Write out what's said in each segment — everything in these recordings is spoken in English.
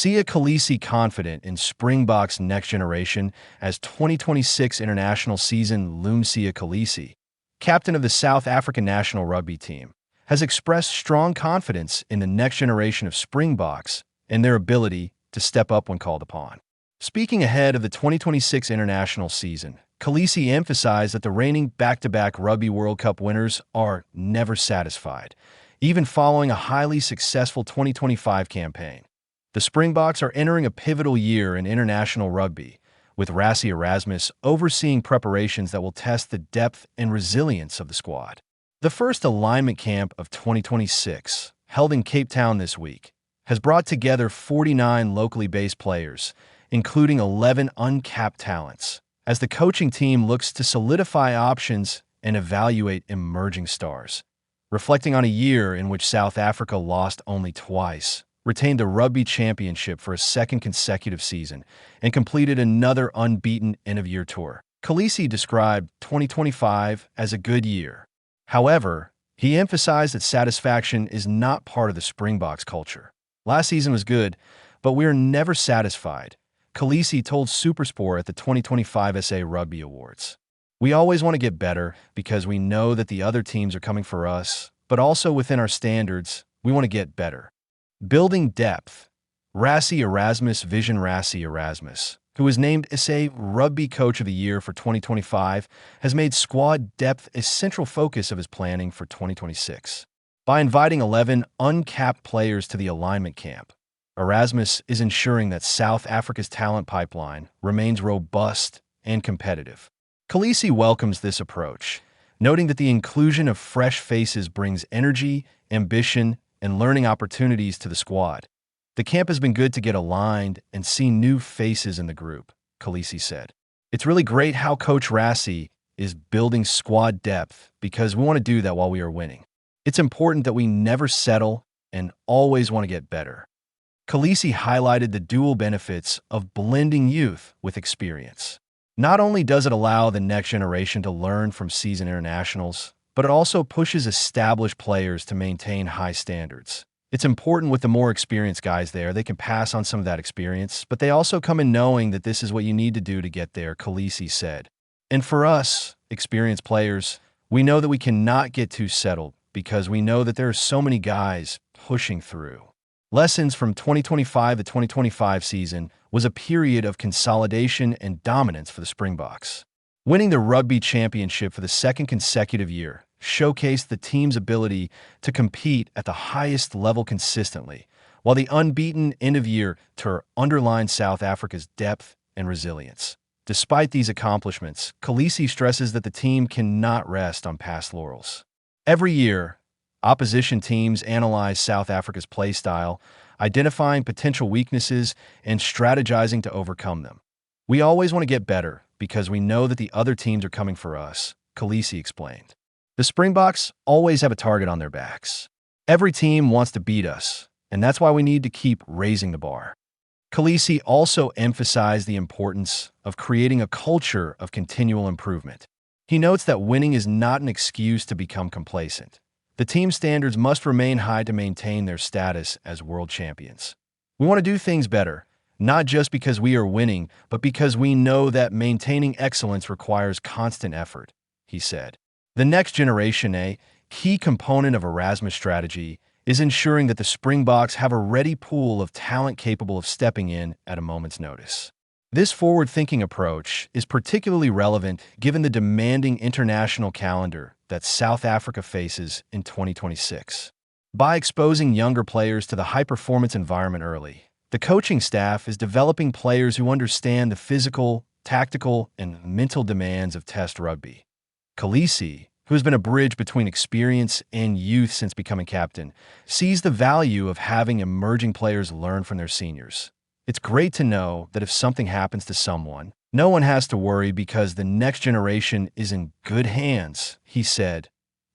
Kolisi confident in Springboks' next generation as 2026 international season looms. Kolisi, captain of the South African national rugby team, has expressed strong confidence in the next generation of Springboks and their ability to step up when called upon. Speaking ahead of the 2026 international season, Kolisi emphasized that the reigning back-to-back Rugby World Cup winners are never satisfied, even following a highly successful 2025 campaign. The Springboks are entering a pivotal year in international rugby, with Rassie Erasmus overseeing preparations that will test the depth and resilience of the squad. The first alignment camp of 2026, held in Cape Town this week, has brought together 49 locally based players, including 11 uncapped talents, as the coaching team looks to solidify options and evaluate emerging stars. Reflecting on a year in which South Africa lost only twice, retained the Rugby Championship for a second consecutive season, and completed another unbeaten end-of-year tour, Kolisi described 2025 as a good year. However, he emphasized that satisfaction is not part of the Springboks culture. Last season was good, but we are never satisfied, Kolisi told SuperSport at the 2025 SA Rugby Awards. We always want to get better because we know that the other teams are coming for us, but also within our standards, we want to get better. Building depth. Rassie Erasmus Vision. Rassie Erasmus, who was named SA Rugby Coach of the Year for 2025, has made squad depth a central focus of his planning for 2026. By inviting 11 uncapped players to the alignment camp, Erasmus is ensuring that South Africa's talent pipeline remains robust and competitive. Kolisi welcomes this approach, noting that the inclusion of fresh faces brings energy, ambition, and learning opportunities to the squad. The camp has been good to get aligned and see new faces in the group, Kolisi said. It's really great how Coach Rassie is building squad depth because we want to do that while we are winning. It's important that we never settle and always want to get better. Kolisi highlighted the dual benefits of blending youth with experience. Not only does it allow the next generation to learn from seasoned internationals, but it also pushes established players to maintain high standards. It's important with the more experienced guys there. They can pass on some of that experience, but they also come in knowing that this is what you need to do to get there, Kolisi said. And for us, experienced players, we know that we cannot get too settled because we know that there are so many guys pushing through. Lessons from 2025 to 2025 season was a period of consolidation and dominance for the Springboks. Winning the Rugby Championship for the second consecutive year showcased the team's ability to compete at the highest level consistently, while the unbeaten end-of-year tour underlined South Africa's depth and resilience. Despite these accomplishments, Kolisi stresses that the team cannot rest on past laurels. Every year, opposition teams analyze South Africa's play style, identifying potential weaknesses and strategizing to overcome them. We always want to get better because we know that the other teams are coming for us, Kolisi explained. The Springboks always have a target on their backs. Every team wants to beat us, and that's why we need to keep raising the bar. Kolisi also emphasized the importance of creating a culture of continual improvement. He notes that winning is not an excuse to become complacent. The team's standards must remain high to maintain their status as world champions. We want to do things better, not just because we are winning, but because we know that maintaining excellence requires constant effort, he said. The next generation, a key component of Erasmus' strategy, is ensuring that the Springboks have a ready pool of talent capable of stepping in at a moment's notice. This forward-thinking approach is particularly relevant given the demanding international calendar that South Africa faces in 2026. By exposing younger players to the high-performance environment early, the coaching staff is developing players who understand the physical, tactical, and mental demands of Test rugby. Kolisi, who has been a bridge between experience and youth since becoming captain, sees the value of having emerging players learn from their seniors. It's great to know that if something happens to someone, no one has to worry because the next generation is in good hands, he said.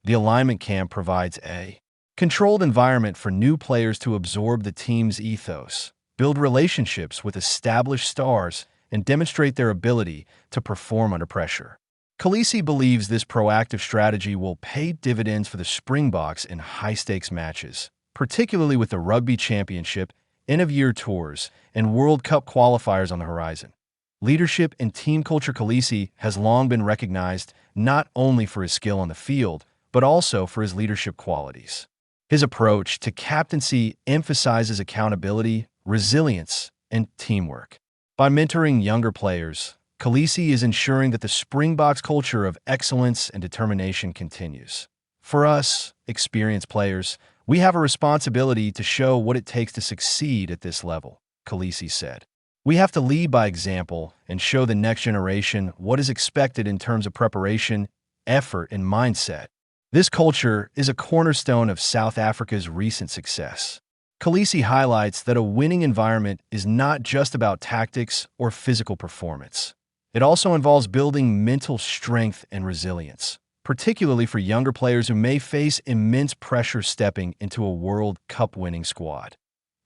The alignment camp provides a controlled environment for new players to absorb the team's ethos, build relationships with established stars, and demonstrate their ability to perform under pressure. Kolisi believes this proactive strategy will pay dividends for the Springboks in high-stakes matches, particularly with the Rugby Championship end-of-year tours, and World Cup qualifiers on the horizon. Leadership and team culture. Kolisi has long been recognized not only for his skill on the field, but also for his leadership qualities. His approach to captaincy emphasizes accountability, resilience, and teamwork. By mentoring younger players, Kolisi is ensuring that the Springboks culture of excellence and determination continues. For us, experienced players, we have a responsibility to show what it takes to succeed at this level, Kolisi said. We have to lead by example and show the next generation what is expected in terms of preparation, effort, and mindset. This culture is a cornerstone of South Africa's recent success. Kolisi highlights that a winning environment is not just about tactics or physical performance. It also involves building mental strength and resilience, particularly for younger players who may face immense pressure stepping into a World Cup winning squad.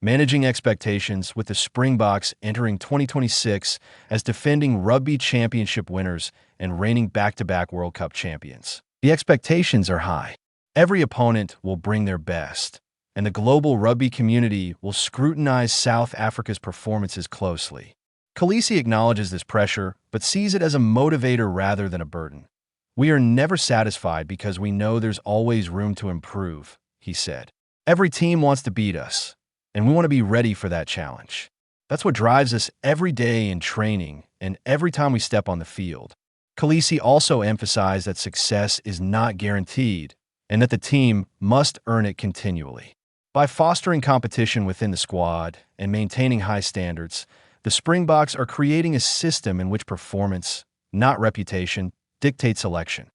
Managing expectations with the Springboks entering 2026 as defending Rugby Championship winners and reigning back-to-back World Cup champions. The expectations are high. Every opponent will bring their best, and the global rugby community will scrutinize South Africa's performances closely. Kolisi acknowledges this pressure, but sees it as a motivator rather than a burden. "We are never satisfied because we know there's always room to improve," he said. "Every team wants to beat us, and we want to be ready for that challenge. That's what drives us every day in training and every time we step on the field." Kolisi also emphasized that success is not guaranteed and that the team must earn it continually. By fostering competition within the squad and maintaining high standards, the Springboks are creating a system in which performance, not reputation, dictates selection.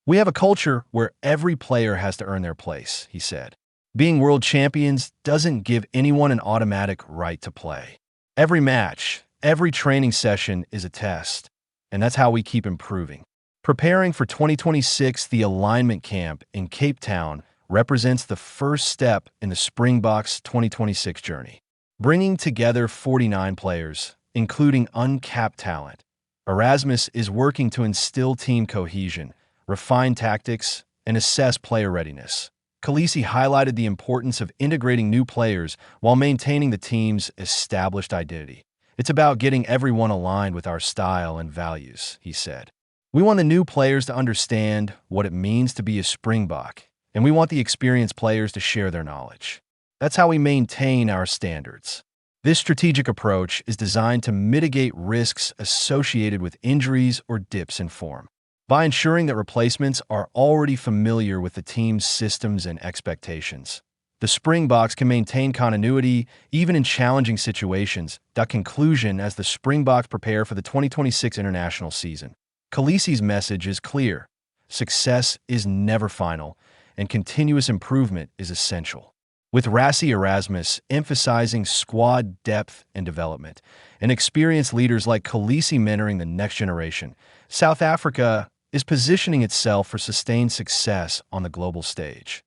"We have a culture where every player has to earn their place," he said. "Being world champions doesn't give anyone an automatic right to play. Every match, every training session is a test, and that's how we keep improving." Preparing for 2026, the alignment camp in Cape Town represents the first step in the Springboks 2026 journey. Bringing together 49 players, including uncapped talent, Erasmus is working to instill team cohesion, refine tactics, and assess player readiness. Kolisi highlighted the importance of integrating new players while maintaining the team's established identity. "It's about getting everyone aligned with our style and values," he said. "We want the new players to understand what it means to be a Springbok, and we want the experienced players to share their knowledge. That's how we maintain our standards." This strategic approach is designed to mitigate risks associated with injuries or dips in form. By ensuring that replacements are already familiar with the team's systems and expectations, the Springboks can maintain continuity even in challenging situations. Conclusion: as the Springboks prepare for the 2026 international season, Kolisi's message is clear. Success is never final, and continuous improvement is essential. With Rassie Erasmus emphasizing squad depth and development, and experienced leaders like Kolisi mentoring the next generation, South Africa is positioning itself for sustained success on the global stage.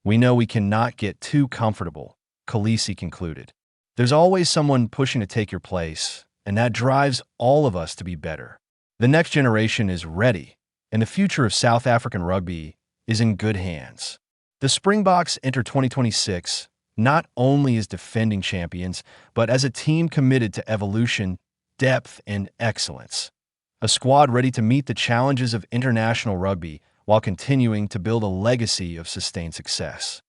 "We know we cannot get too comfortable," Kolisi concluded. "There's always someone pushing to take your place, and that drives all of us to be better. The next generation is ready, and the future of South African rugby is in good hands." The Springboks enter 2026 not only as defending champions, but as a team committed to evolution, depth, and excellence. A squad ready to meet the challenges of international rugby while continuing to build a legacy of sustained success.